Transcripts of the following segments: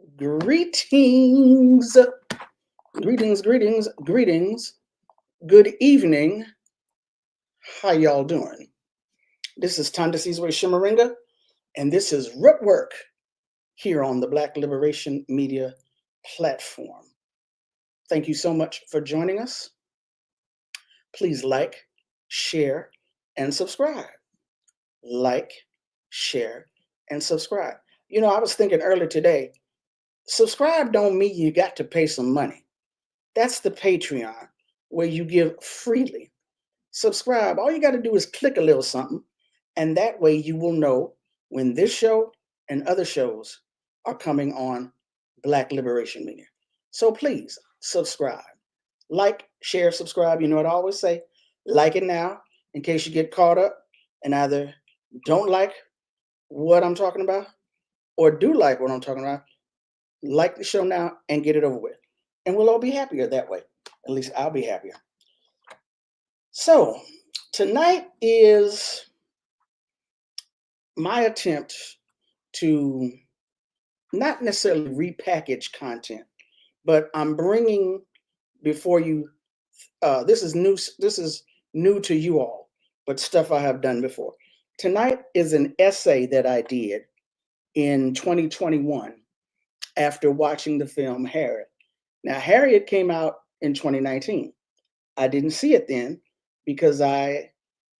Greetings, greetings. Good evening. How y'all doing? This is Tandasizwe Shimaringa, and this is Rootwork here on the Black Liberation Media platform. Thank you so much for joining us. Please like, share, and subscribe. Like, share, and subscribe. You know, I was thinking earlier today, subscribe don't mean you got to pay some money. That's the Patreon where you give freely. Subscribe. All you got to do is click a little something, and that way you will know when this show and other shows are coming on Black Liberation Media. So please subscribe. Like, share, subscribe. You know what I always say? Like it now in case you get caught up and either don't like what I'm talking about or do like what I'm talking about. Like the show now and get it over with. And we'll all be happier that way. At least I'll be happier. So tonight is my attempt to not necessarily repackage content, but I'm bringing before you. This is new. This is new to you all, but stuff I have done before. Tonight is an essay that I did in 2021 after watching the film Harriet. Now, Harriet came out in 2019. I didn't see it then because I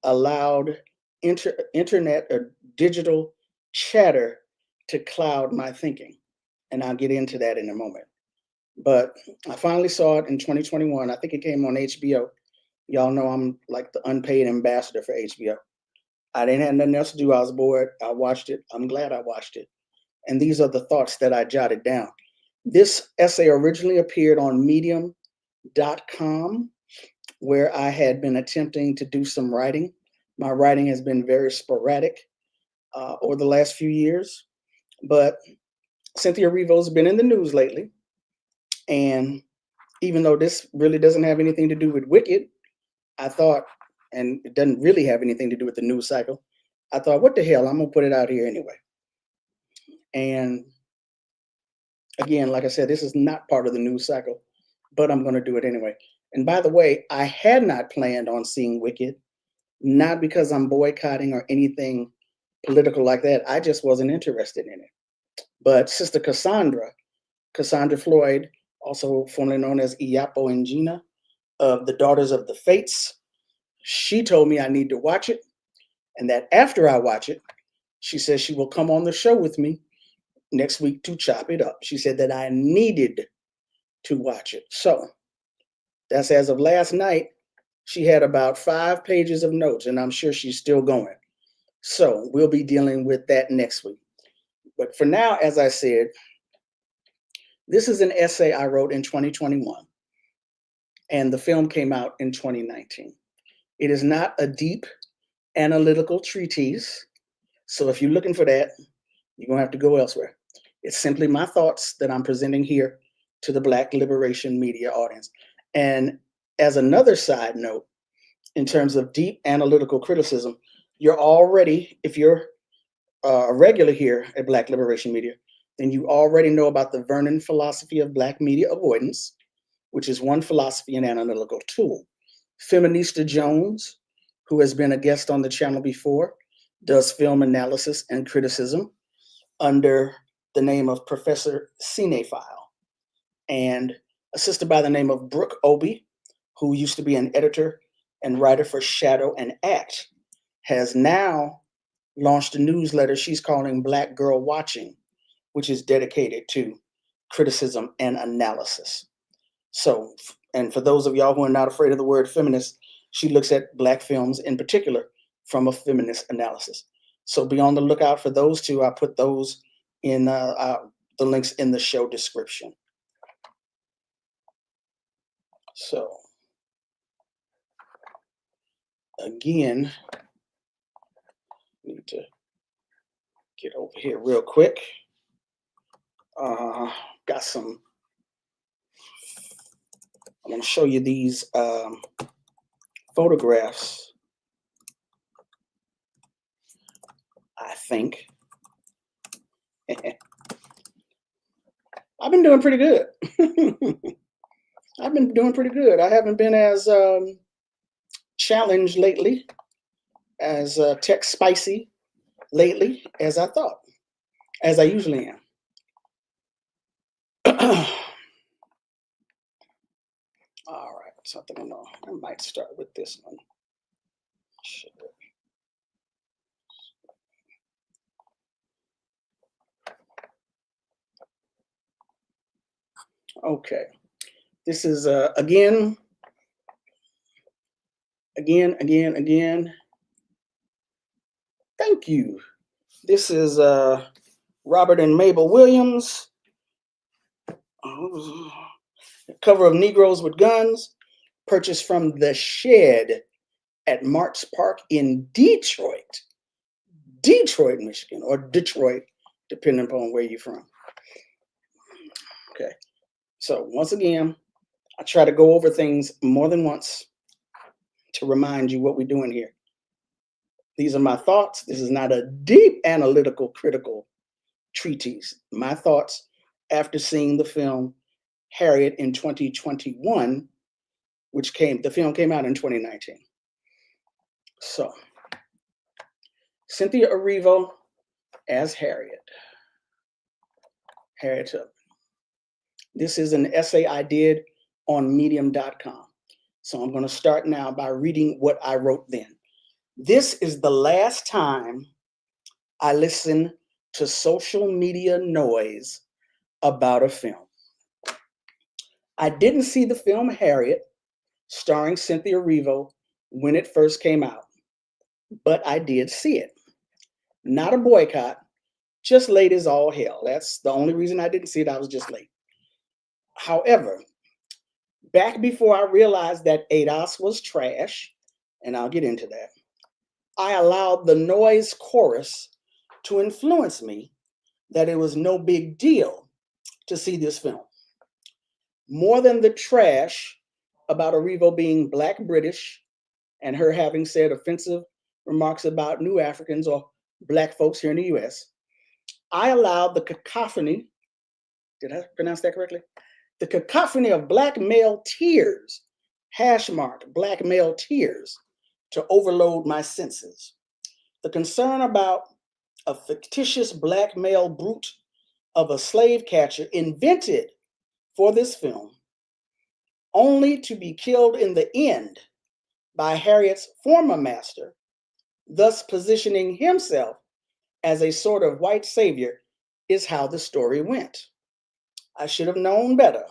allowed internet or digital chatter to cloud my thinking. And I'll get into that in a moment. But I finally saw it in 2021. I think it came on HBO. Y'all know I'm like the unpaid ambassador for HBO. I didn't have nothing else to do. I was bored. I watched it. I'm glad I watched it. And these are the thoughts that I jotted down. This essay originally appeared on medium.com, where I had been attempting to do some writing. My writing has been very sporadic over the last few years, but Cynthia Erivo has been in the news lately. And even though this really doesn't have anything to do with Wicked, I thought, and it doesn't really have anything to do with the news cycle, I thought, what the hell, I'm going to put it out here anyway. And again, like I said, this is not part of the news cycle, but I'm going to do it anyway. And by the way, I had not planned on seeing Wicked, not because I'm boycotting or anything political like that. I just wasn't interested in it. But Sister Cassandra Floyd, also formerly known as Iyapo Ngina of the Daughters of the Fates, she told me I need to watch it, and that after I watch it, she says she will come on the show with me next week to chop it up. She said that I needed to watch it. So that's as of last night. She had about 5 pages of notes, and I'm sure she's still going. So we'll be dealing with that next week. But for now, as I said, this is an essay I wrote in 2021, and the film came out in 2019. It is not a deep analytical treatise, so if you're looking for that, you're going to have to go elsewhere. It's simply my thoughts that I'm presenting here to the Black Liberation Media audience. And as another side note, in terms of deep analytical criticism, you're already, if you're a regular here at Black Liberation Media, then you already know about the Vernon philosophy of Black media avoidance, which is one philosophy and analytical tool. Feminista Jones, who has been a guest on the channel before, does film analysis and criticism under the name of Professor Cinephile. And a sister by the name of Brooke Obi, who used to be an editor and writer for Shadow and Act, has now launched a newsletter she's calling Black Girl Watching, which is dedicated to criticism and analysis. So, and for those of y'all who are not afraid of the word feminist, she looks at Black films in particular from a feminist analysis. So be on the lookout for those two. I put those in the links in the show description. So again, need to get over here real quick. Got some, I'm going to show you these photographs, I think. I've been doing pretty good. I've been doing pretty good. I haven't been as challenged lately, as tech spicy lately as I thought, as I usually am. All right, something I know. I might start with this one. Sure. Okay, this is again. Thank you. This is Robert and Mabel Williams. Cover of Negroes with Guns, purchased from The Shed at Marks Park in Detroit, Michigan, or Detroit, depending upon where you're from. Okay, so once again, I try to go over things more than once to remind you what we're doing here. These are my thoughts. This is not a deep analytical, critical treatise. My thoughts after seeing the film Harriet in 2021, the film came out in 2019. So, Cynthia Erivo as Harriet Tubman. This is an essay I did on medium.com. So I'm going to start now by reading what I wrote then. This is the last time I listen to social media noise about a film. I didn't see the film Harriet, starring Cynthia Erivo, when it first came out, but I did see it. Not a boycott, just late as all hell. That's the only reason I didn't see it. I was just late. However, back before I realized that ADOS was trash, and I'll get into that, I allowed the noise chorus to influence me that it was no big deal to see this film. More than the trash about Erivo being Black British and her having said offensive remarks about new Africans or Black folks here in the US, I allowed the cacophony, did I pronounce that correctly? The cacophony of Black male tears, Black male tears, to overload my senses. The concern about a fictitious Black male brute of a slave catcher invented for this film, only to be killed in the end by Harriet's former master, thus positioning himself as a sort of white savior, is how the story went. I should have known better.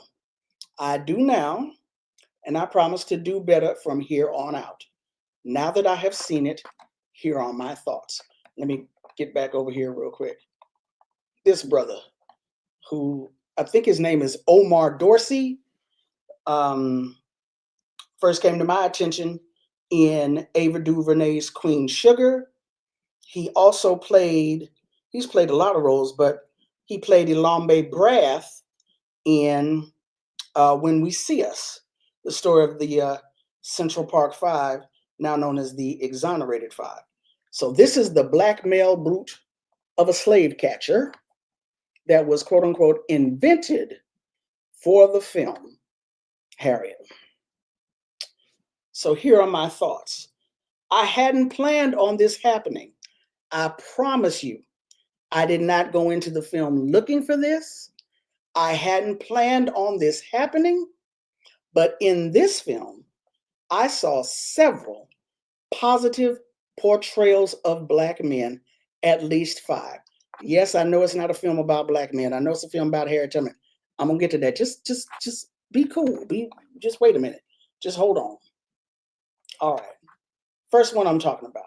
I do now, and I promise to do better from here on out. Now that I have seen it, here are my thoughts. Let me get back over here real quick. This brother, who I think his name is Omar Dorsey, first came to my attention in Ava DuVernay's Queen Sugar. He's played a lot of roles, but he played Elambe Brath in When We See Us, the story of the Central Park Five, now known as the Exonerated Five. So this is the Black male brute of a slave catcher that was, quote unquote, invented for the film Harriet. So here are my thoughts. I hadn't planned on this happening. I promise you, I did not go into the film looking for this. I hadn't planned on this happening, but in this film, I saw several positive portrayals of Black men, at least 5. Yes, I know it's not a film about Black men. I know it's a film about Harriet Tubman. I'm gonna get to that. Just be cool. Just wait a minute. Just hold on. All right. First one I'm talking about.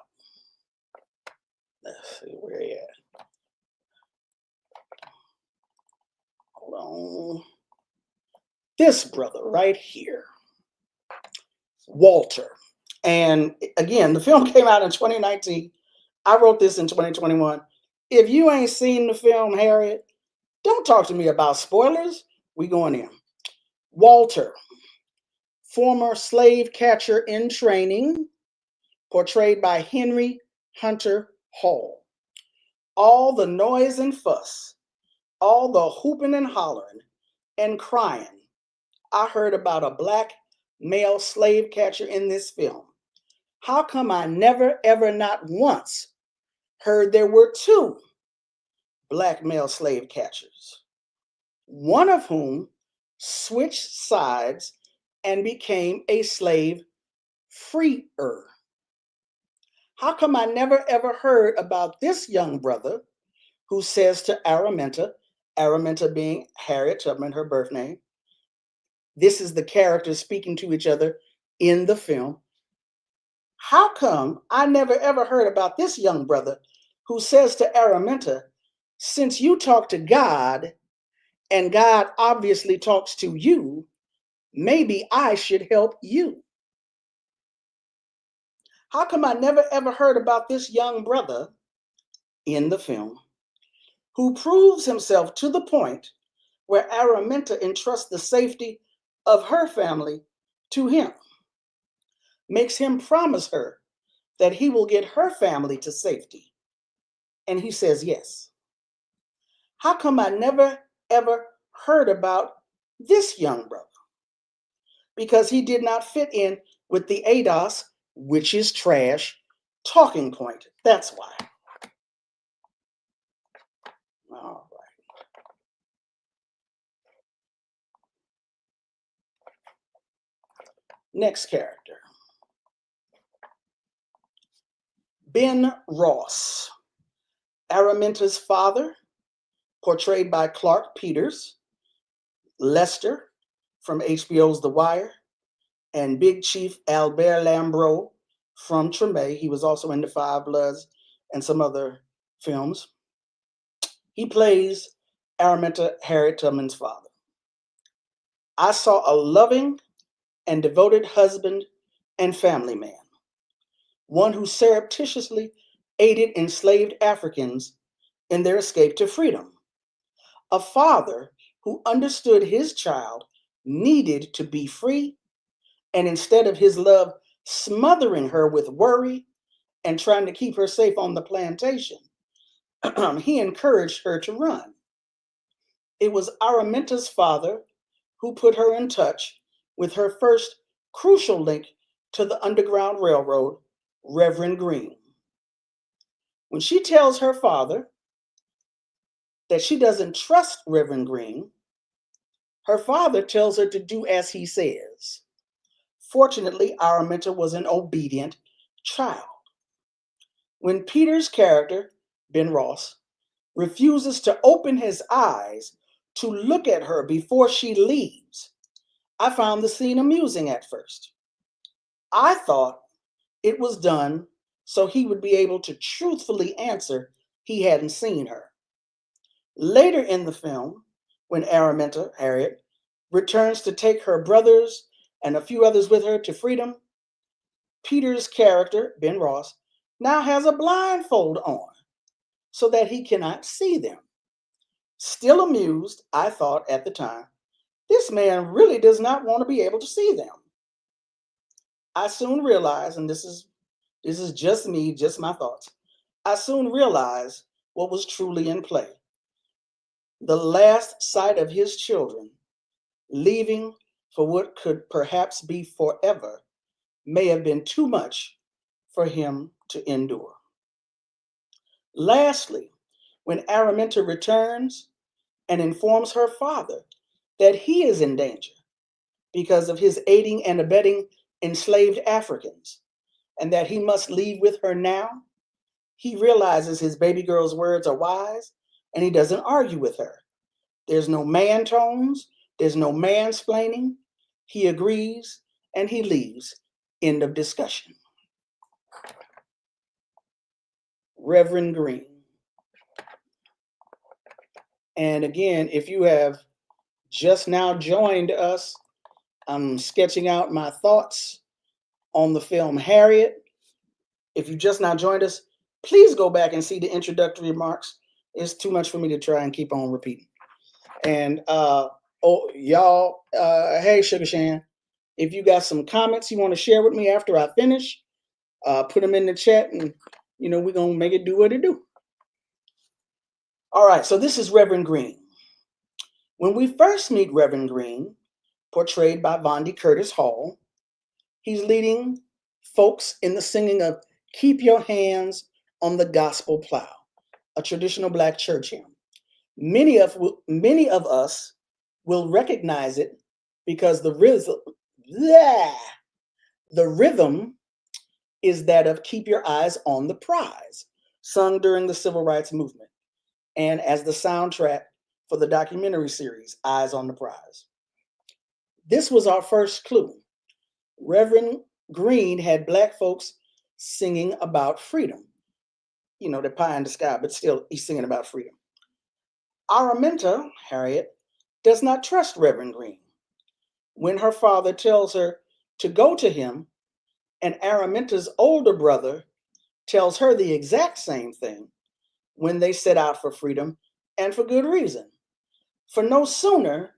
Let's see where he at. Hold on. This brother right here, Walter. And again, the film came out in 2019. I wrote this in 2021. If you ain't seen the film Harriet, don't talk to me about spoilers. We going in. Walter, former slave catcher in training, portrayed by Henry Hunter Hall. All the noise and fuss, all the hooping and hollering and crying, I heard about a black male slave catcher in this film. How come I never, ever, not once heard there were two black male slave catchers, one of whom switched sides and became a slave freer? How come I never, ever heard about this young brother who says to Araminta, Araminta being Harriet Tubman, her birth name, this is the characters speaking to each other in the film. How come I never ever heard about this young brother who says to Araminta, since you talk to God and God obviously talks to you, maybe I should help you? How come I never ever heard about this young brother in the film who proves himself to the point where Araminta entrusts the safety of her family to him, makes him promise her that he will get her family to safety, and he says yes? How come I never ever heard about this young brother? Because he did not fit in with the ADOS, which is trash, talking point. That's why. All right. Next character. Ben Ross, Araminta's father, portrayed by Clark Peters, Lester from HBO's The Wire, and Big Chief Albert Lambro from Treme. He was also in The Five Bloods and some other films. He plays Araminta, Harriet Tubman's father. I saw a loving and devoted husband and family man, one who surreptitiously aided enslaved Africans in their escape to freedom, a father who understood his child needed to be free, and instead of his love smothering her with worry and trying to keep her safe on the plantation, he encouraged her to run. It was Araminta's father who put her in touch with her first crucial link to the Underground Railroad, Reverend Green. When she tells her father that she doesn't trust Reverend Green, her father tells her to do as he says. Fortunately, Araminta was an obedient child. When Peter's character, Ben Ross, refuses to open his eyes to look at her before she leaves, I found the scene amusing at first. I thought it was done so he would be able to truthfully answer he hadn't seen her. Later in the film, when Araminta, Harriet, returns to take her brothers and a few others with her to freedom, Peter's character, Ben Ross, now has a blindfold on so that he cannot see them. Still amused, I thought at the time, this man really does not want to be able to see them. I soon realized, and this is just me, just my thoughts, I soon realized what was truly in play. The last sight of his children, leaving for what could perhaps be forever, may have been too much for him to endure. Lastly, when Araminta returns and informs her father that he is in danger because of his aiding and abetting enslaved Africans, and that he must leave with her now, he realizes his baby girl's words are wise, and he doesn't argue with her. There's no man tones, there's no mansplaining. He agrees and he leaves. End of discussion. Reverend Green. And again, if you have just now joined us, I'm sketching out my thoughts on the film Harriet. If you just now joined us, please go back and see the introductory remarks. It's too much for me to try and keep on repeating. And y'all, hey Sugar Shan, if you got some comments you want to share with me after I finish, put them in the chat, and we're gonna make it do what it do. All right, so this is Reverend Green. When we first meet Reverend Green, portrayed by Vondi Curtis Hall, he's leading folks in the singing of Keep Your Hands on the Gospel Plow, a traditional Black church hymn. Many of us will recognize it because the rhythm is that of Keep Your Eyes on the Prize, sung during the Civil Rights Movement, and as the soundtrack for the documentary series, Eyes on the Prize. This was our first clue. Reverend Green had Black folks singing about freedom. You know, the pie in the sky, but still, he's singing about freedom. Araminta, Harriet, does not trust Reverend Green. When her father tells her to go to him, and Araminta's older brother tells her the exact same thing when they set out for freedom, and for good reason. For no sooner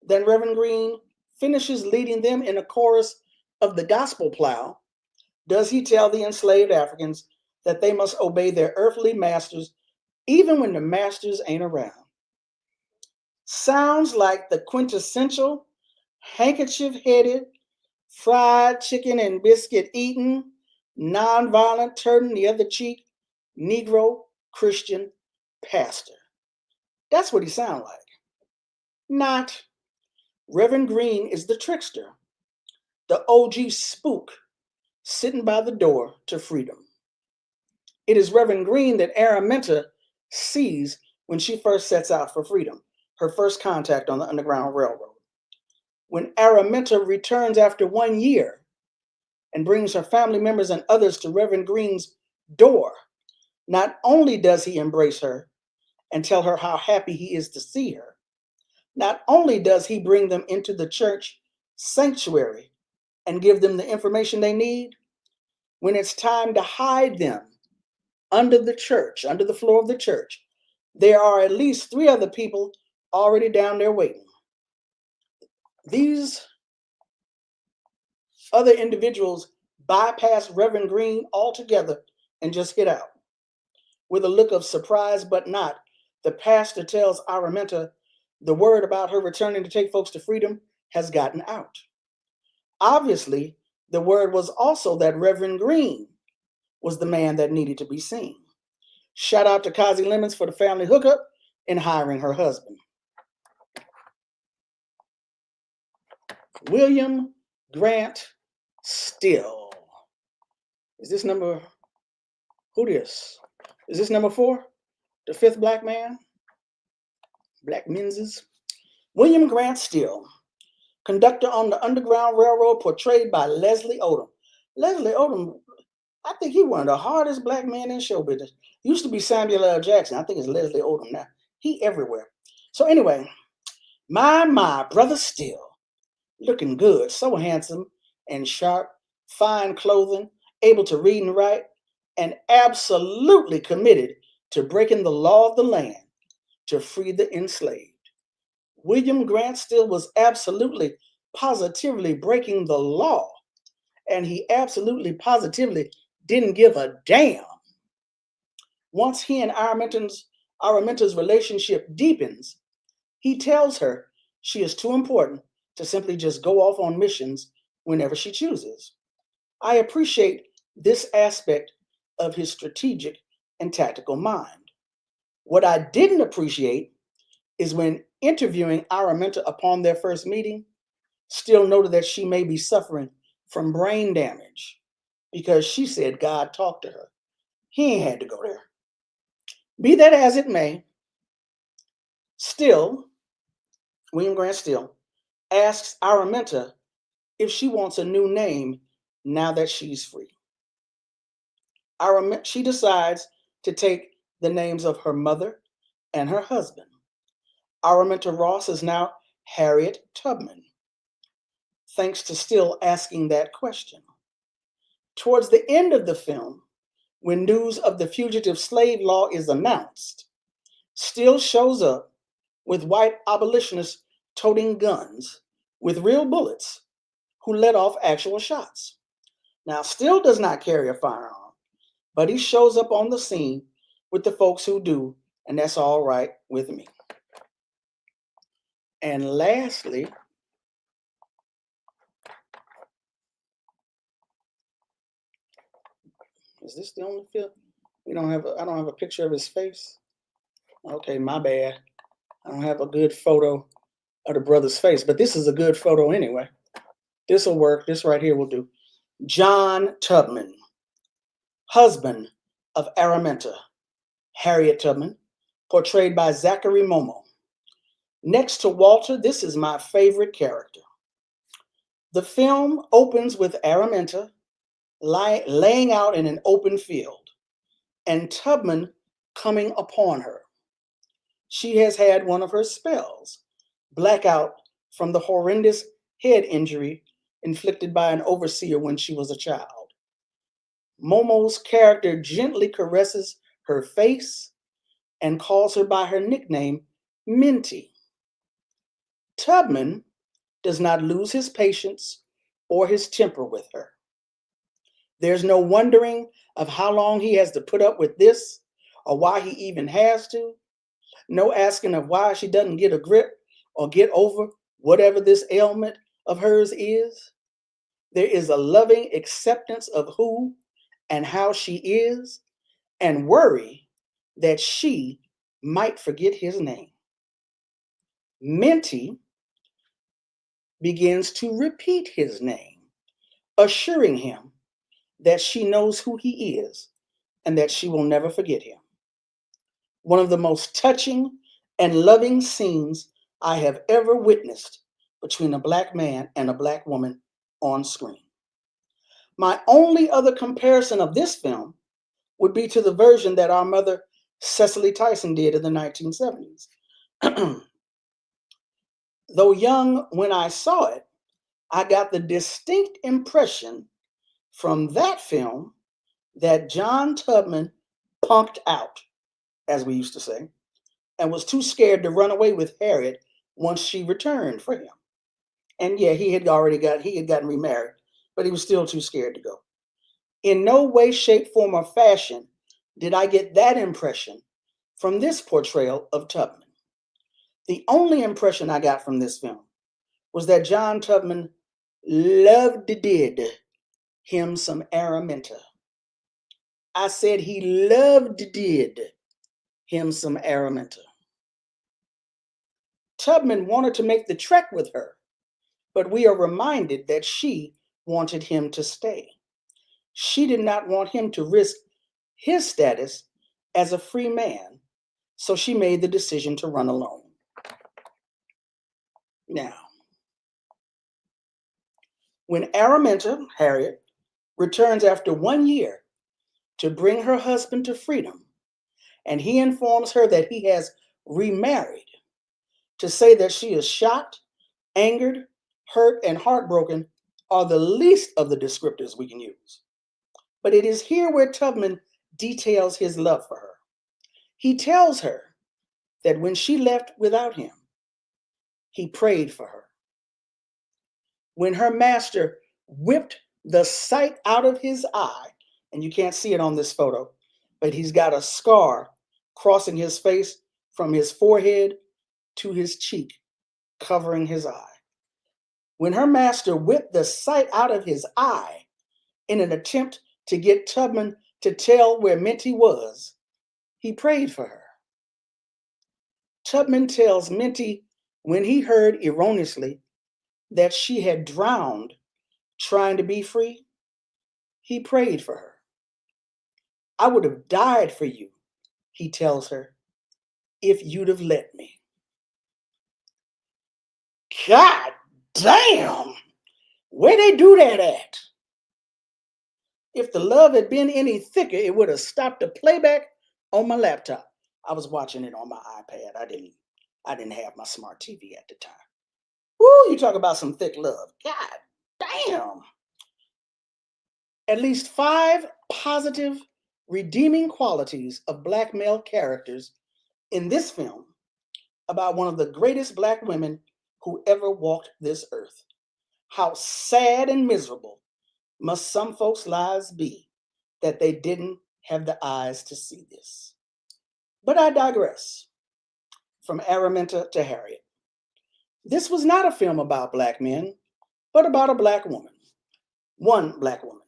than Reverend Green finishes leading them in a chorus of the gospel plow does he tell the enslaved Africans that they must obey their earthly masters even when the masters ain't around. Sounds like the quintessential handkerchief-headed, fried chicken and biscuit eating, nonviolent, turning the other cheek, Negro Christian pastor. That's what he sounds like. Not. Reverend Green is the trickster, the OG spook sitting by the door to freedom. It is Reverend Green that Araminta sees when she first sets out for freedom, her first contact on the Underground Railroad. When Araminta returns after 1 year and brings her family members and others to Reverend Green's door, not only does he embrace her and tell her how happy he is to see her, not only does he bring them into the church sanctuary and give them the information they need, when it's time to hide them under the church, under the floor of the church, there are at least 3 other people already down there waiting. These other individuals bypass Reverend Green altogether and just get out. With a look of surprise but not, the pastor tells Araminta the word about her returning to take folks to freedom has gotten out. Obviously, the word was also that Reverend Green was the man that needed to be seen. Shout out to Kazi Lemons for the family hookup in hiring her husband. William Grant Still. Is this number, who this? Is this number 4? The 5th Black man? Black menses? William Grant Still, conductor on the Underground Railroad, portrayed by Leslie Odom. Leslie Odom, I think he one of the hardest Black men in show business. Used to be Samuel L. Jackson. I think it's Leslie Odom now. He everywhere. So anyway, my brother Still, looking good, so handsome and sharp, fine clothing, able to read and write, and absolutely committed to breaking the law of the land to free the enslaved. William Grant Still was absolutely, positively breaking the law, and he absolutely, positively didn't give a damn. Once he and Araminta's relationship deepens, he tells her she is too important to simply just go off on missions whenever she chooses. I appreciate this aspect of his strategic and tactical mind. What I didn't appreciate is when interviewing Araminta upon their first meeting, Still noted that she may be suffering from brain damage because she said God talked to her. He ain't had to go there. Be that as it may, Still, William Grant Still, asks Araminta if she wants a new name now that she's free. She decides to take the names of her mother and her husband. Araminta Ross is now Harriet Tubman, thanks to Still asking that question. Towards the end of the film, when news of the fugitive slave law is announced, Still shows up with white abolitionists toting guns with real bullets who let off actual shots. Now, Still does not carry a firearm, but he shows up on the scene with the folks who do, and that's all right with me. And lastly, is this the only film? I don't have a picture of his face. Okay, my bad. I don't have a good photo of the brother's face, but this is a good photo anyway. This will work. This right here will do. John Tubman, husband of Araminta, Harriet Tubman, portrayed by Zachary Momo. Next to Walter, this is my favorite character. The film opens with Araminta laying out in an open field and Tubman coming upon her. She has had one of her spells, blackout from the horrendous head injury inflicted by an overseer when she was a child. Momo's character gently caresses her face and calls her by her nickname, Minty. Tubman does not lose his patience or his temper with her. There's no wondering of how long he has to put up with this or why he even has to. No asking of why she doesn't get a grip or get over whatever this ailment of hers is. There is a loving acceptance of who and how she is and worry that she might forget his name. Minty begins to repeat his name, assuring him that she knows who he is and that she will never forget him. One of the most touching and loving scenes I have ever witnessed between a Black man and a Black woman on screen. My only other comparison of this film would be to the version that our mother Cicely Tyson did in the 1970s. Though young when I saw it, I got the distinct impression from that film that John Tubman punked out, as we used to say, and was too scared to run away with Harriet once she returned for him. And yeah, he had gotten remarried, but he was still too scared to go. In no way, shape, form, or fashion did I get that impression from this portrayal of Tubman. The only impression I got from this film was that John Tubman did him some Araminta. I said he did him some Araminta. Tubman wanted to make the trek with her, but we are reminded that she wanted him to stay. She did not want him to risk his status as a free man, so she made the decision to run alone. Now, when Araminta, Harriet, returns after 1 year to bring her husband to freedom, and he informs her that he has remarried, to say that she is shocked, angered, hurt, and heartbroken are the least of the descriptors we can use. But it is here where Tubman details his love for her. He tells her that when she left without him, he prayed for her. When her master whipped the sight out of his eye, and you can't see it on this photo, but he's got a scar crossing his face from his forehead to his cheek, covering his eye. When her master whipped the sight out of his eye in an attempt to get Tubman to tell where Minty was, he prayed for her. Tubman tells Minty when he heard erroneously that she had drowned trying to be free, he prayed for her. I would have died for you, he tells her, if you'd have let me. God damn! Where they do that at? If the love had been any thicker, it would have stopped the playback on my laptop. I was watching it on my iPad. I didn't have my smart TV at the time. Woo, you talk about some thick love. God damn. At least 5 positive, redeeming qualities of Black male characters in this film about one of the greatest Black women who ever walked this earth. How sad and miserable must some folks' lives be that they didn't have the eyes to see this. But I digress. From Araminta to Harriet. This was not a film about black men, but about a black woman, one black woman.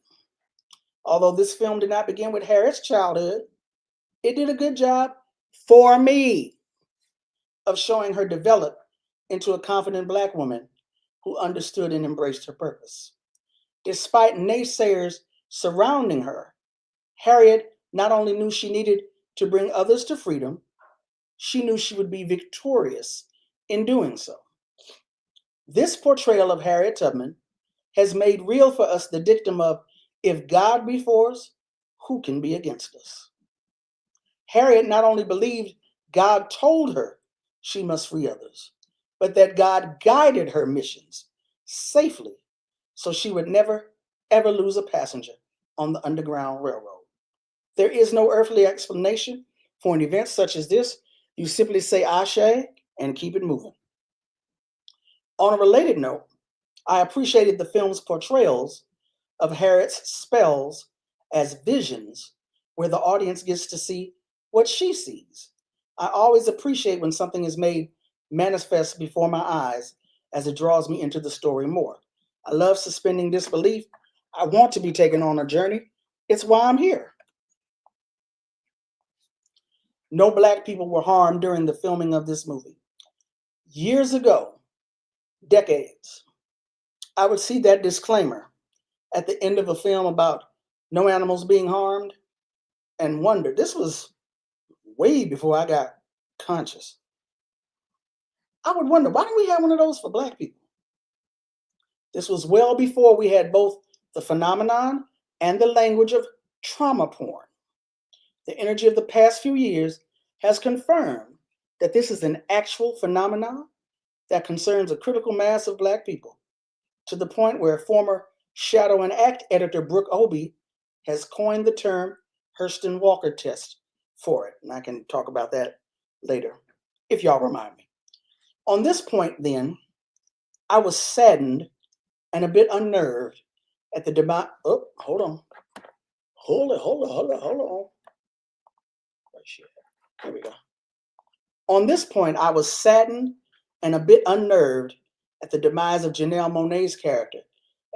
Although this film did not begin with Harriet's childhood, it did a good job for me of showing her develop into a confident black woman who understood and embraced her purpose. Despite naysayers surrounding her, Harriet not only knew she needed to bring others to freedom, she knew she would be victorious in doing so. This portrayal of Harriet Tubman has made real for us the dictum of, if God be for us, who can be against us? Harriet not only believed God told her she must free others, but that God guided her missions safely so she would never, ever lose a passenger on the Underground Railroad. There is no earthly explanation for an event such as this. You simply say Ashe and keep it moving. On a related note, I appreciated the film's portrayals of Harriet's spells as visions, where the audience gets to see what she sees. I always appreciate when something is made manifest before my eyes, as it draws me into the story more. I love suspending disbelief. I want to be taken on a journey. It's why I'm here. No black people were harmed during the filming of this movie. Years ago, decades, I would see that disclaimer at the end of a film about no animals being harmed and wonder. This was way before I got conscious. I would wonder, why don't we have one of those for black people? This was well before we had both the phenomenon and the language of trauma porn. The energy of the past few years has confirmed that this is an actual phenomenon that concerns a critical mass of black people, to the point where former Shadow and Act editor Brooke Obie has coined the term Hurston Walker test for it. And I can talk about that later, if y'all remind me. On this point, then, I was saddened and a bit unnerved at the demise. Oh, hold on. Hold on. There we go. On this point, I was saddened and a bit unnerved at the demise of Janelle Monáe's character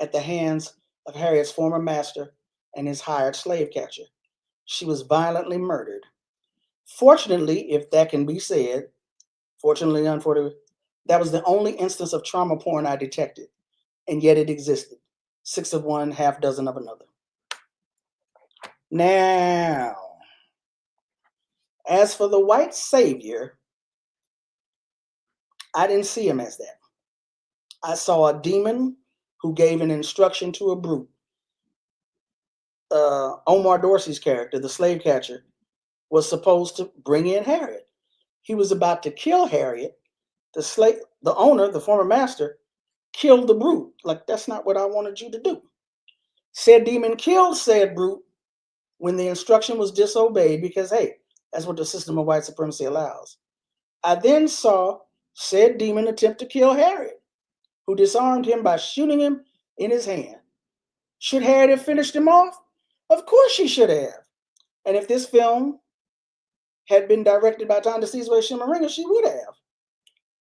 at the hands of Harriet's former master and his hired slave catcher. She was violently murdered. Fortunately, if that can be said, unfortunately, that was the only instance of trauma porn I detected, and yet it existed. 6 of one, half dozen of another. Now, as for the white savior, I didn't see him as that. I saw a demon who gave an instruction to a brute. Omar Dorsey's character, the slave catcher, was supposed to bring in Harriet. He was about to kill Harriet. The owner, the former master, killed the brute. Like, that's not what I wanted you to do. Said demon killed said brute when the instruction was disobeyed because, hey, that's what the system of white supremacy allows. I then saw said demon attempt to kill Harriet, who disarmed him by shooting him in his hand. Should Harriet have finished him off? Of course she should have. And if this film had been directed by Ta-Nehisi Coates, she would have.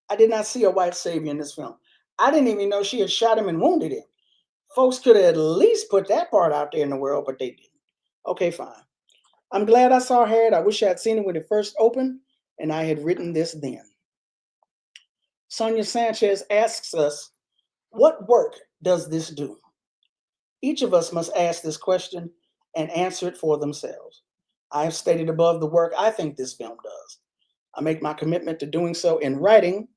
I did not see a white savior in this film. I didn't even know she had shot him and wounded him. Folks could have at least put that part out there in the world, but they didn't. Okay, fine. I'm glad I saw Harriet. I wish I had seen it when it first opened, and I had written this then. Sonia Sanchez asks us, what work does this do? Each of us must ask this question and answer it for themselves. I have stated above the work I think this film does. I make my commitment to doing so in writing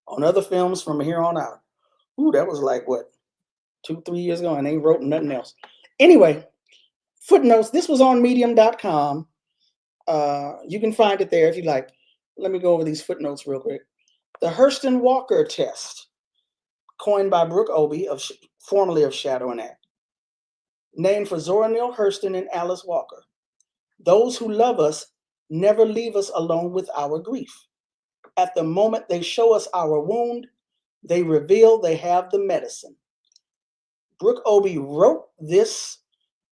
on other films from here on out. Ooh, that was like, what, 2-3 years ago, and they wrote nothing else. Anyway, footnotes. This was on medium.com. You can find it there if you like. Let me go over these footnotes real quick. The Hurston Walker test, coined by Brooke Obie, formerly of Shadow and Act, named for Zora Neale Hurston and Alice Walker. Those who love us never leave us alone with our grief. At the moment they show us our wound, they reveal they have the medicine. Brooke Obie wrote this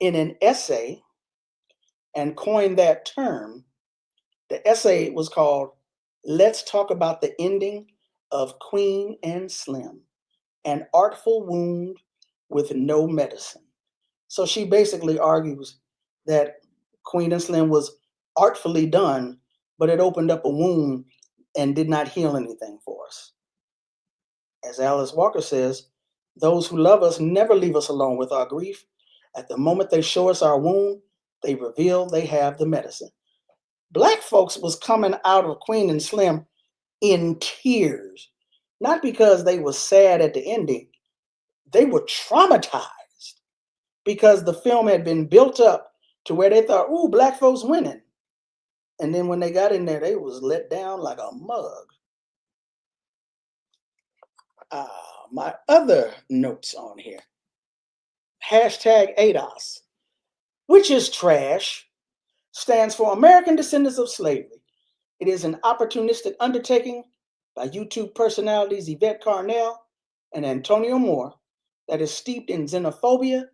in an essay and coined that term. The essay was called Let's talk about the ending of Queen and Slim, an artful wound with no medicine. So she basically argues that Queen and Slim was artfully done, but it opened up a wound and did not heal anything for us. As Alice Walker says, those who love us never leave us alone with our grief. At the moment they show us our wound, they reveal they have the medicine. Black folks was coming out of Queen and Slim in tears, not because they were sad at the ending, they were traumatized because the film had been built up to where they thought, ooh, black folks winning. And then when they got in there, they was let down like a mug. My other notes on here. Hashtag ADOS, which is trash, stands for American Descendants of Slavery. It is an opportunistic undertaking by YouTube personalities Yvette Carnell and Antonio Moore that is steeped in xenophobia,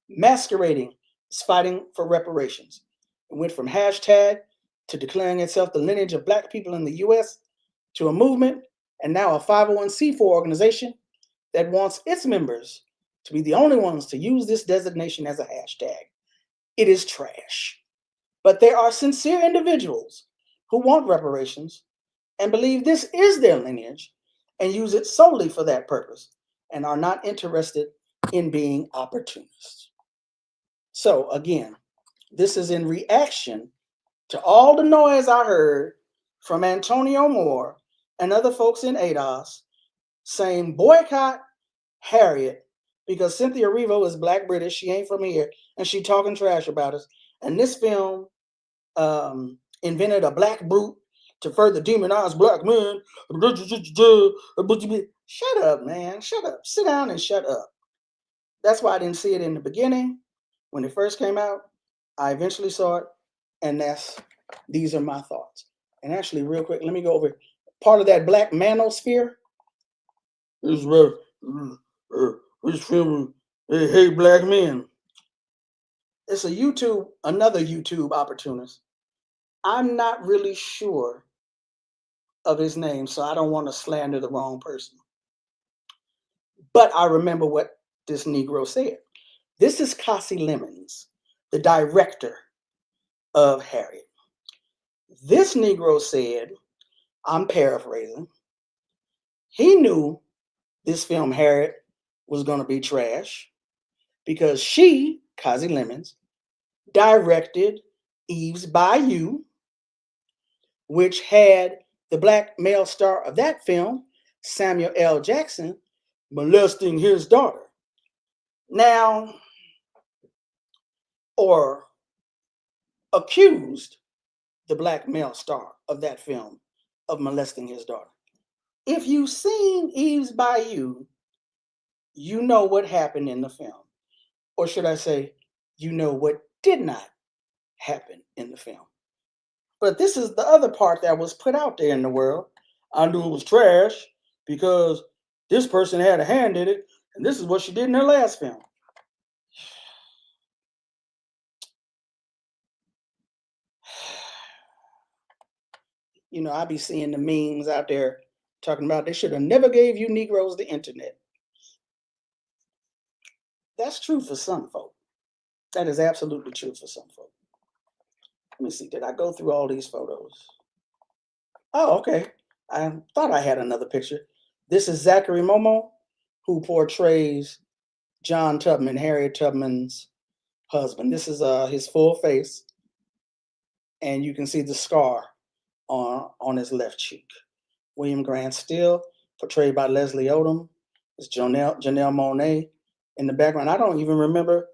masquerading as fighting for reparations. It went from hashtag to declaring itself the lineage of Black people in the US to a movement and now a 501c4 organization that wants its members to be the only ones to use this designation as a hashtag. It is trash. But there are sincere individuals who want reparations and believe this is their lineage and use it solely for that purpose and are not interested in being opportunists. So again, this is in reaction to all the noise I heard from Antonio Moore and other folks in ADOS saying boycott Harriet because Cynthia Erivo is Black British, she ain't from here, and she talking trash about us. And this film invented a black brute to further demonize Black men. Shut up, man. Shut up. Sit down and shut up. That's why I didn't see it in the beginning when it first came out. I eventually saw it, and these are my thoughts. And actually, real quick, let me go over part of that Black manosphere. This film, they hate Black men. It's another YouTube opportunist. I'm not really sure of his name, so I don't want to slander the wrong person. But I remember what this Negro said. This is Kasi Lemons, the director of Harriet. This Negro said, I'm paraphrasing, he knew this film Harriet was going to be trash because she, Kasi Lemons, directed Eve's Bayou, which had the Black male star of that film, Samuel L. Jackson, molesting his daughter. Now, or accused the Black male star of that film of molesting his daughter. If you've seen Eve's Bayou, you know what happened in the film. Or should I say, you know what did not happen in the film. But this is the other part that was put out there in the world. I knew it was trash because this person had a hand in it, and this is what she did in her last film. You know, I be seeing the memes out there talking about they should have never gave you Negroes the internet. That's true for some folk. That is absolutely true for some folk. Let me see, did I go through all these photos? Oh, okay. I thought I had another picture. This is Zachary Momo, who portrays John Tubman, Harriet Tubman's husband. This is his full face, and you can see the scar on his left cheek. William Grant Still, portrayed by Leslie Odom, is Janelle Monáe in the background. I don't even remember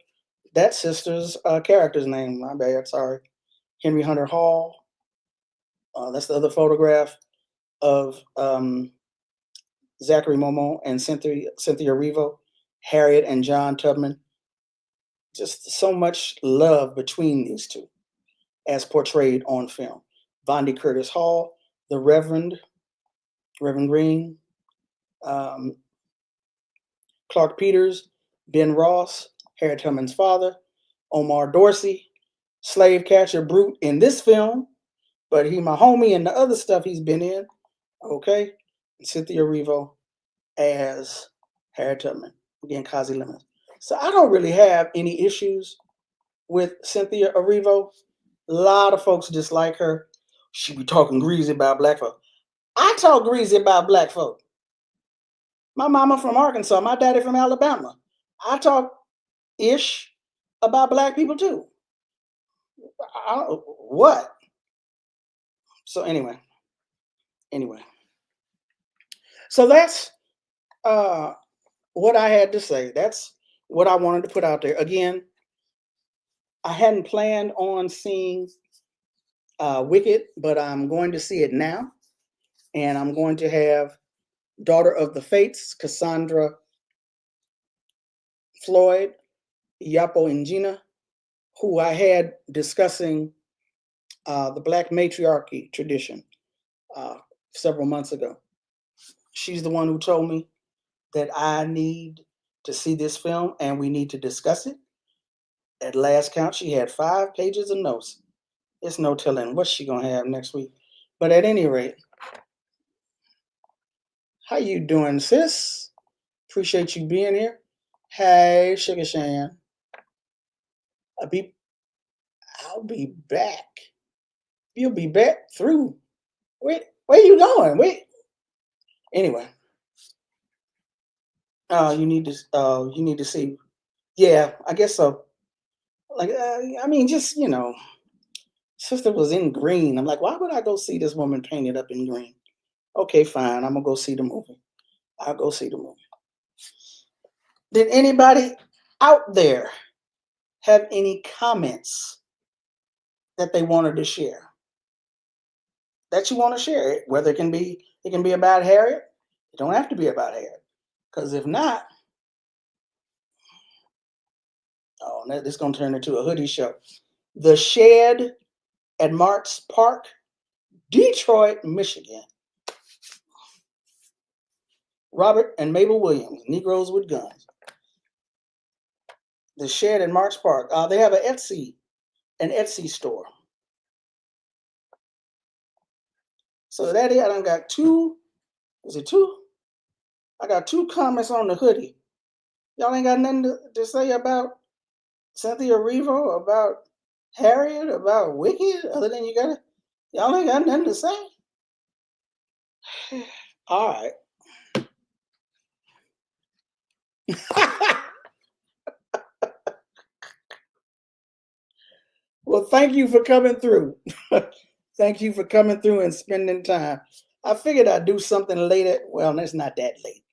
that sister's character's name. My bad, sorry. Henry Hunter Hall. That's the other photograph of Zachary Momo and Cynthia Erivo, Harriet and John Tubman. Just so much love between these two as portrayed on film. Vondi Curtis Hall, the Reverend Green, Clark Peters, Ben Ross, Harriet Tubman's father, Omar Dorsey, slave catcher brute in this film, but he my homie and the other stuff he's been in. Okay, and Cynthia Erivo as Harriet Tubman, again Kazi Lemons. So I don't really have any issues with Cynthia Erivo. A lot of folks dislike her. She be talking greasy about black folk. I talk greasy about black folk. My mama from Arkansas, my daddy from Alabama. I talk ish about black people too. What? So anyway. So that's uh, what I had to say. That's what I wanted to put out there. Again, I hadn't planned on seeing Wicked, but I'm going to see it now, and I'm going to have Daughter of the Fates, Cassandra Floyd, Yapo Ingina, who I had discussing the Black matriarchy tradition uh, several months ago. She's the one who told me that I need to see this film and we need to discuss it. At last count, she had 5 pages of notes. It's no telling what she's gonna have next week. But at any rate, how you doing, sis? Appreciate you being here. Hey, Sugar Shan. I'll be I'll be back. You'll be back through. Wait, where you going? Wait. Anyway, you need to see. Yeah, I guess so. Like, I mean, just sister was in green. I'm like, why would I go see this woman painted up in green? Okay, fine. I'm gonna go see the movie. I'll go see the movie. Did anybody out there have any comments that they wanted to share? That you want to share it, whether it can be about Harriet. It don't have to be about Harriet. Because if not, oh, this is gonna turn into a hoodie show. The Shed at Marks Park, Detroit, Michigan. Robert and Mabel Williams, Negroes with Guns. The Shed at Marks Park. They have an Etsy store. So that is, I done got 2. Is it 2? I got 2 comments on the hoodie. Y'all ain't got nothing to say about Cynthia Erivo, about Harriet, about Wicked, other than y'all ain't got nothing to say. All right. Well, thank you for coming through. Thank you for coming through and spending time. I figured I'd do something later. Well, it's not that late.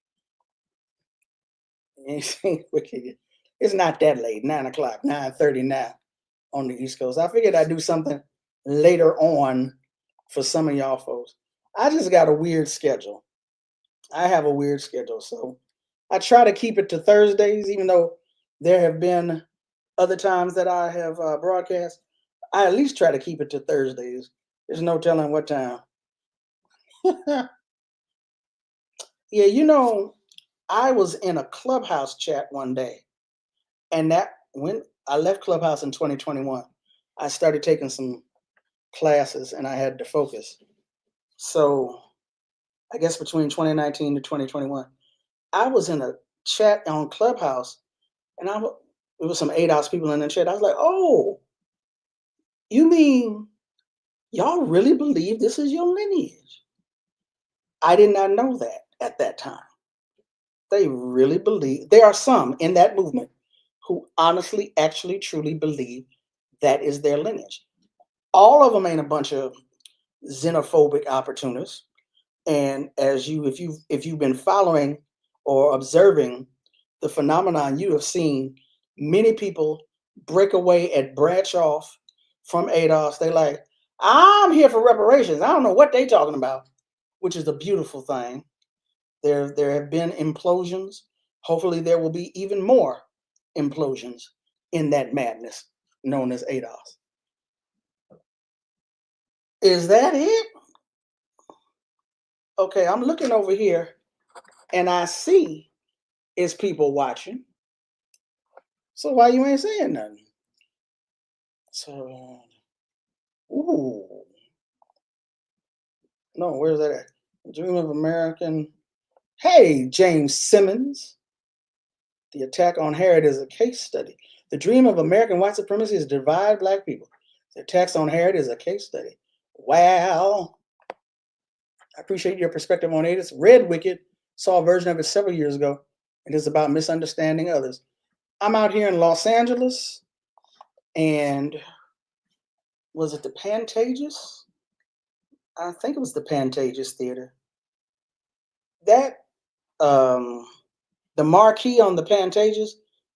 It's not that late. 9:00, 9:30 now on the East Coast. I figured I'd do something later on for some of y'all folks. I just got a weird schedule. I have a weird schedule, so I try to keep it to Thursdays, even though there have been other times that I have broadcast. I at least try to keep it to Thursdays. There's no telling what time. Yeah, I was in a Clubhouse chat one day, and that when I left Clubhouse in 2021, I started taking some classes and I had to focus. So I guess between 2019 to 2021, I was in a chat on Clubhouse, and it was some ADOS people in the chat. I was like, oh, you mean y'all really believe this is your lineage? I did not know that at that time. They really believe, there are some in that movement who honestly, actually, truly believe that is their lineage. All of them ain't a bunch of xenophobic opportunists. And if you've been following or observing the phenomenon, you have seen many people break away and branch off from ADOS. They like, I'm here for reparations. I don't know what they talking about, which is a beautiful thing. There have been implosions. Hopefully there will be even more implosions in that madness known as ADOS. Is that it? Okay, I'm looking over here and I see it's people watching. So why you ain't saying nothing? So, ooh. No, where's that at? The Dream of American. Hey, James Simmons. The attack on Harriet is a case study. The dream of American white supremacy is to divide black people. The attacks on Harriet is a case study. Wow. I appreciate your perspective on it. It's Red Wicked. Saw a version of it several years ago. It is about misunderstanding others. I'm out here in Los Angeles, and was it the Pantages? I think it was the Pantages Theater. That the marquee on the Pantages,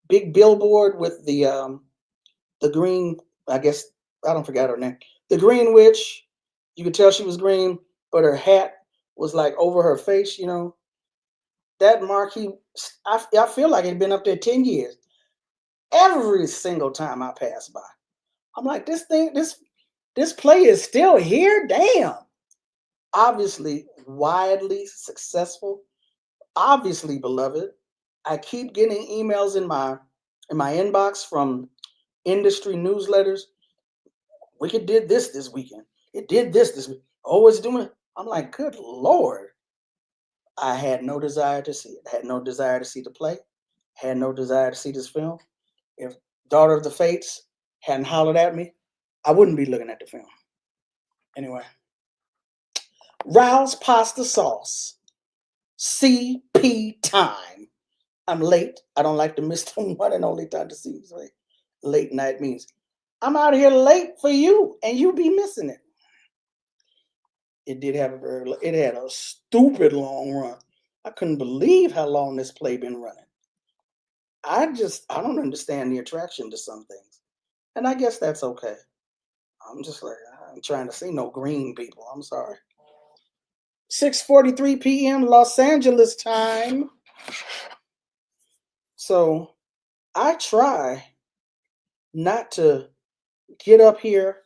big billboard with the green, I guess, I don't forget her name. The Green Witch, you could tell she was green, but her hat was like over her face, you know. That marquee, I feel like it had been up there 10 years. Every single time I pass by, I'm like, this play is still here? Damn. Obviously widely successful, obviously beloved. I keep getting emails in my inbox from industry newsletters. Wicked did this weekend. It did this week. Oh, it's doing it. I'm like, good Lord. I had no desire to see it. I had no desire to see the play. Had no desire to see this film. If Daughter of the Fates hadn't hollered at me, I wouldn't be looking at the film. Anyway. Rouse pasta sauce. CP time. I'm late. I don't like to miss the one and only time to see you. So late night means I'm out here late for you, and you be missing it. It did have it had a stupid long run. I couldn't believe how long this play been running. I don't understand the attraction to some things. And I guess that's okay. I'm just like, I'm trying to see no green people. I'm sorry. 6:43 p.m. Los Angeles time. So I try not to get up here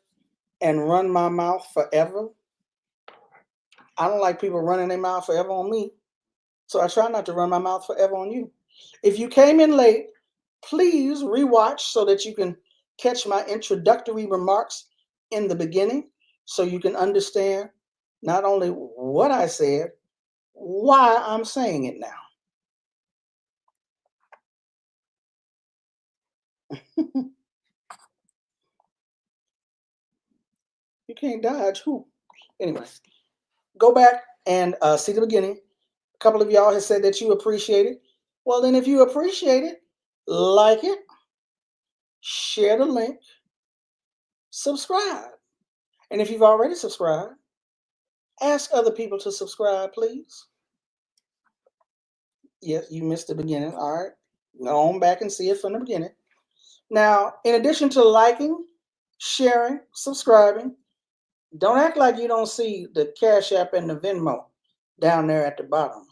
and run my mouth forever. I don't like people running their mouth forever on me. So I try not to run my mouth forever on you. If you came in late, please rewatch so that you can catch my introductory remarks in the beginning so you can understand not only what I said, why I'm saying it now. You can't dodge who? Anyway, go back and see the beginning. A couple of y'all have said that you appreciate it. Well, then if you appreciate it, like it, share the link, subscribe. And if you've already subscribed, ask other people to subscribe, please. Yes, you missed the beginning. All right. Go on back and see it from the beginning. Now, in addition to liking, sharing, subscribing, don't act like you don't see the Cash App and the Venmo down there at the bottom.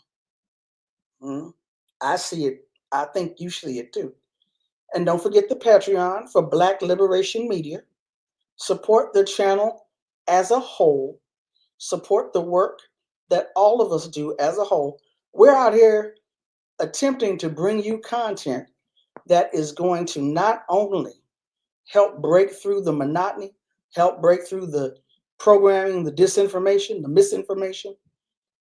I see it. I think you see it too. And don't forget the Patreon for Black Liberation Media. Support the channel as a whole. Support the work that all of us do as a whole. We're out here attempting to bring you content that is going to not only help break through the monotony, help break through the programming, the disinformation, the misinformation.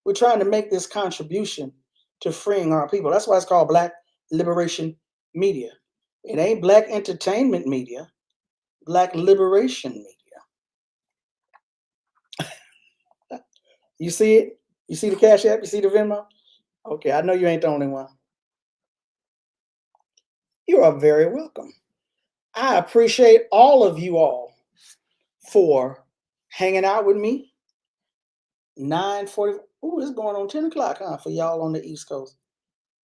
We're trying to make this contribution to freeing our people. That's why it's called Black Liberation Media. It ain't Black Entertainment Media, Black Liberation Media. You see it? You see the Cash App? You see the Venmo? Okay, I know you ain't the only one. You are very welcome. I appreciate all of you all for hanging out with me. 9:40. Ooh, it's going on 10 o'clock, huh, for y'all on the East Coast.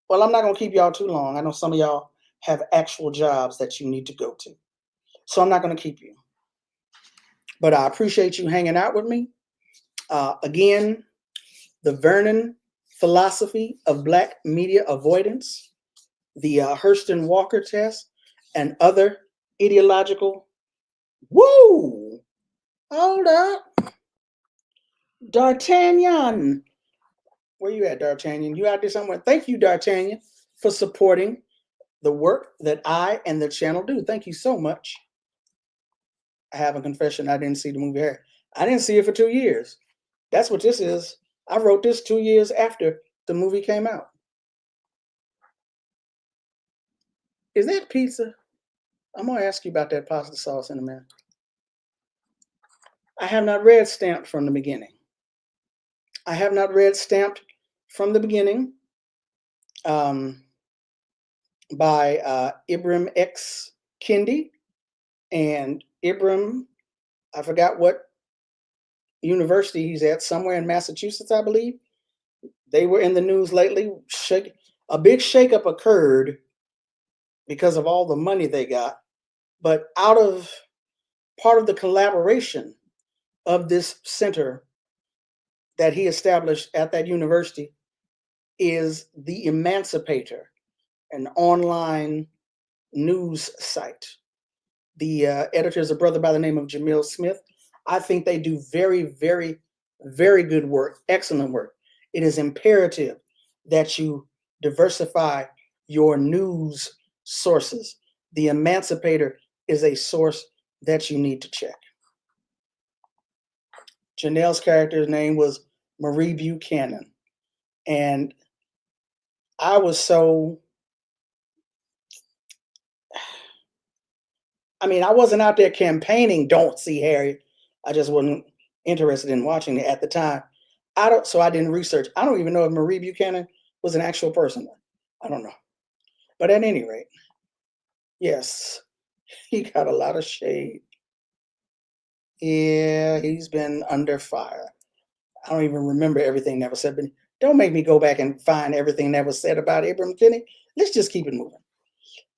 Well, I'm not going to keep y'all too long. I know some of y'all have actual jobs that you need to go to. So I'm not going to keep you. But I appreciate you hanging out with me. Again, the Vernon philosophy of Black media avoidance, the Hurston Walker test, and other ideological. Woo! Hold up. D'Artagnan. Where you at, D'Artagnan? You out there somewhere? Thank you, D'Artagnan, for supporting the work that I and the channel do. Thank you so much. I have a confession. I didn't see the movie Harriet. I didn't see it for 2 years. That's what this is. I wrote this 2 years after the movie came out. Is that pizza? I'm gonna ask you about that pasta sauce in a minute. I have not read Stamped from the beginning. I have not read Stamped from the beginning um, by Ibram X. Kendi. And Ibram, I forgot what university he's at, somewhere in Massachusetts, I believe. They were in the news lately. A big shakeup occurred because of all the money they got. But out of part of the collaboration of this center that he established at that university is the Emancipator, an online news site. The editor is a brother by the name of Jamil Smith. I think they do very, very, very good work, excellent work. It is imperative that you diversify your news sources. The Emancipator is a source that you need to check. Janelle's character's name was Marie Buchanan. And I was so, I mean, I wasn't out there campaigning, don't see Harriet. I just wasn't interested in watching it at the time. So I didn't research. I don't even know if Marie Buchanan was an actual person. I don't know. But at any rate, yes, he got a lot of shade. Yeah, he's been under fire. I don't even remember everything that was said, but don't make me go back and find everything that was said about Ibram Kendi. Let's just keep it moving.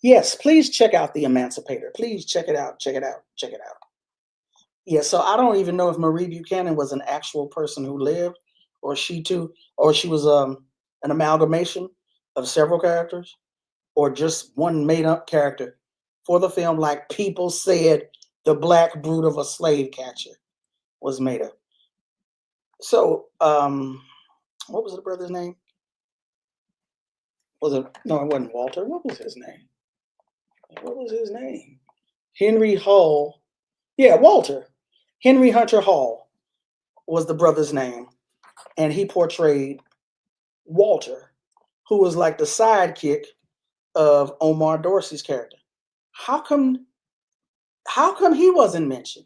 Yes, please check out The Emancipator. Please check it out, check it out, check it out. Yeah, so I don't even know if Marie Buchanan was an actual person who lived, or she too, or she was an amalgamation of several characters, or just one made up character for the film, like people said the black brute of a slave catcher was made up. So, what was the brother's name? Was it, no, it wasn't Walter. What was his name? What was his name? Henry Hall. Yeah, Walter. Henry Hunter Hall was the brother's name. And he portrayed Walter, who was like the sidekick of Omar Dorsey's character. How come he wasn't mentioned?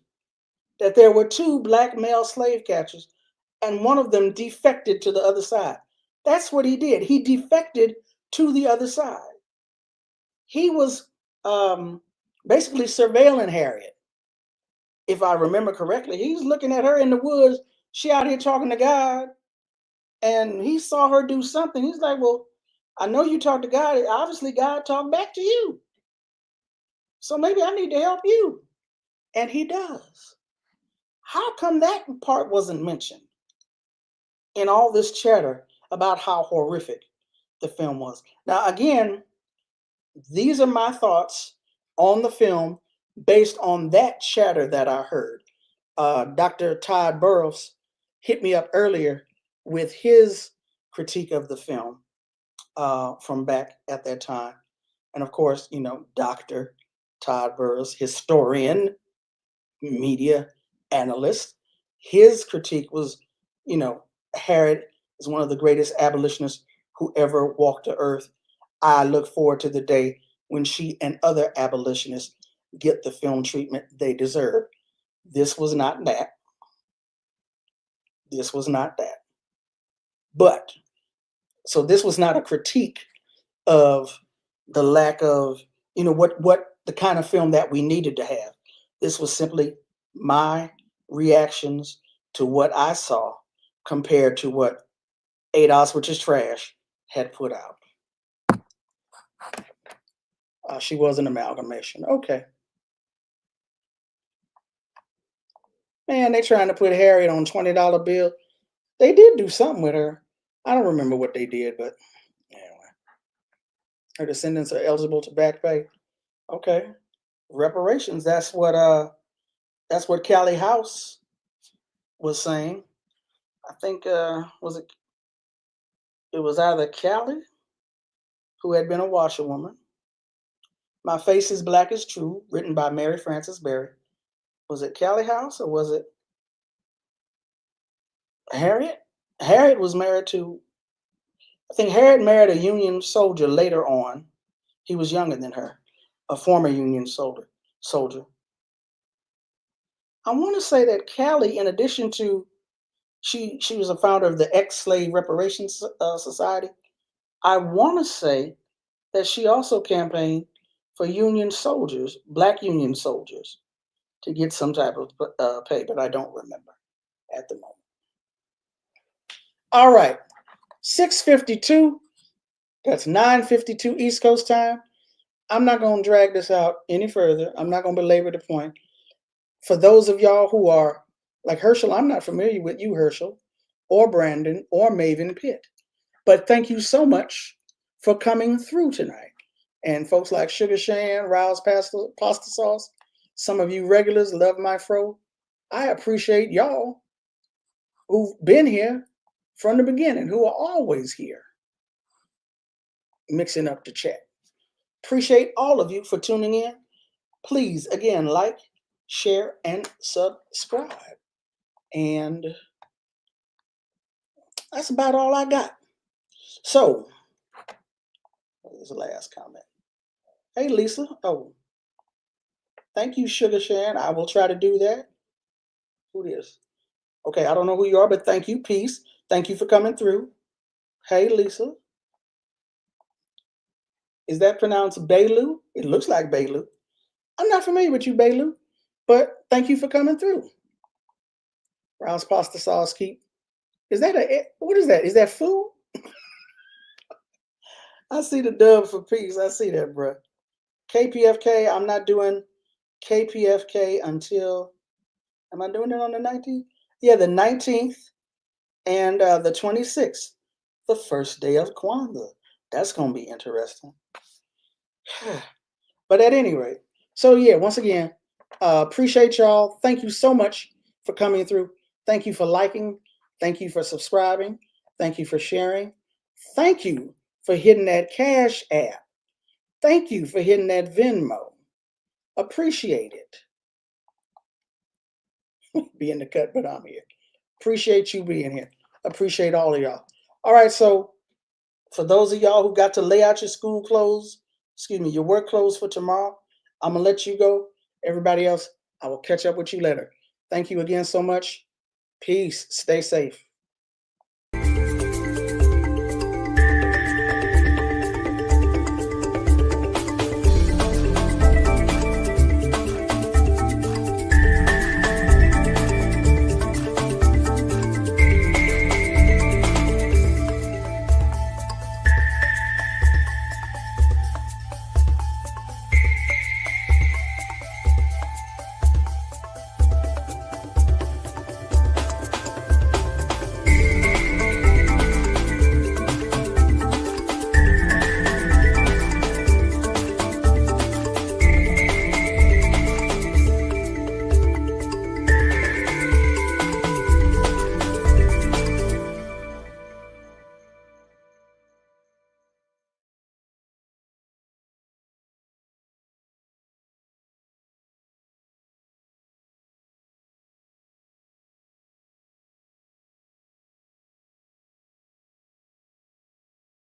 That there were two black male slave catchers and one of them defected to the other side. That's what he did. He defected to the other side. He was basically surveilling Harriet. If I remember correctly, he's looking at her in the woods. She out here talking to God, and he saw her do something. He's like, well, I know you talked to God. Obviously, God talked back to you. So maybe I need to help you. And he does. How come that part wasn't mentioned in all this chatter about how horrific the film was? Now, again, these are my thoughts on the film based on that chatter that I heard. Dr. Todd Burrows hit me up earlier with his critique of the film from back at that time. And of course, you know, Dr. Todd Burrows, historian, media analyst, his critique was, you know, Harriet is one of the greatest abolitionists who ever walked the earth. I look forward to the day when she and other abolitionists get the film treatment they deserve. This was not that. This was not that. But, so this was not a critique of the lack of, you know, what the kind of film that we needed to have. This was simply my reactions to what I saw compared to what ADOS, which is trash, had put out. She was an amalgamation. Okay. Man, they trying to put Harriet on $20 bill. They did do something with her. I don't remember what they did, but anyway. Her descendants are eligible to back pay. Okay. Reparations, that's what Callie House was saying. I think it was either Callie, who had been a washerwoman. My Face is Black is True, written by Mary Frances Berry. Was it Callie House or was it Harriet? Harriet was married to, I think Harriet married a Union soldier later on. He was younger than her, a former Union soldier. I want to say that Callie, in addition to she was a founder of the Ex-Slave Reparations Society. I want to say that she also campaigned for Union soldiers, Black Union soldiers, to get some type of pay, but I don't remember at the moment. All right, 6:52. That's 9:52 East Coast time. I'm not going to drag this out any further. I'm not going to belabor the point. For those of y'all who are like Herschel, I'm not familiar with you, Herschel, or Brandon, or Maven Pitt. But thank you so much for coming through tonight. And folks like Sugar Shan, Riles Pasta Sauce, some of you regulars love my fro. I appreciate y'all who've been here from the beginning, who are always here, mixing up the chat. Appreciate all of you for tuning in. Please, again, like, share, and subscribe. And that's about all I got. So, here's the last comment. Hey, Lisa. Oh, thank you, Sugar Shan. I will try to do that. Who this? Okay, I don't know who you are, but thank you. Peace. Thank you for coming through. Hey, Lisa. Is that pronounced Bailu? It looks like Bailu. I'm not familiar with you, Bailu, but thank you for coming through. Rouse pasta sauce keep. Is that what is that? Is that food? I see the dub for peace. I see that, bro. KPFK, I'm not doing KPFK until, am I doing it on the 19th? Yeah, the 19th and the 26th, the first day of Kwanzaa. That's going to be interesting. But at any rate, so yeah, once again, appreciate y'all. Thank you so much for coming through. Thank you for liking. Thank you for subscribing. Thank you for sharing. Thank you for hitting that Cash App. Thank you for hitting that Venmo. Appreciate it. Be in the cut, but I'm here. Appreciate you being here. Appreciate all of y'all. All right, so for those of y'all who got to lay out your school clothes, your work clothes for tomorrow, I'm going to let you go. Everybody else, I will catch up with you later. Thank you again so much. Peace. Stay safe.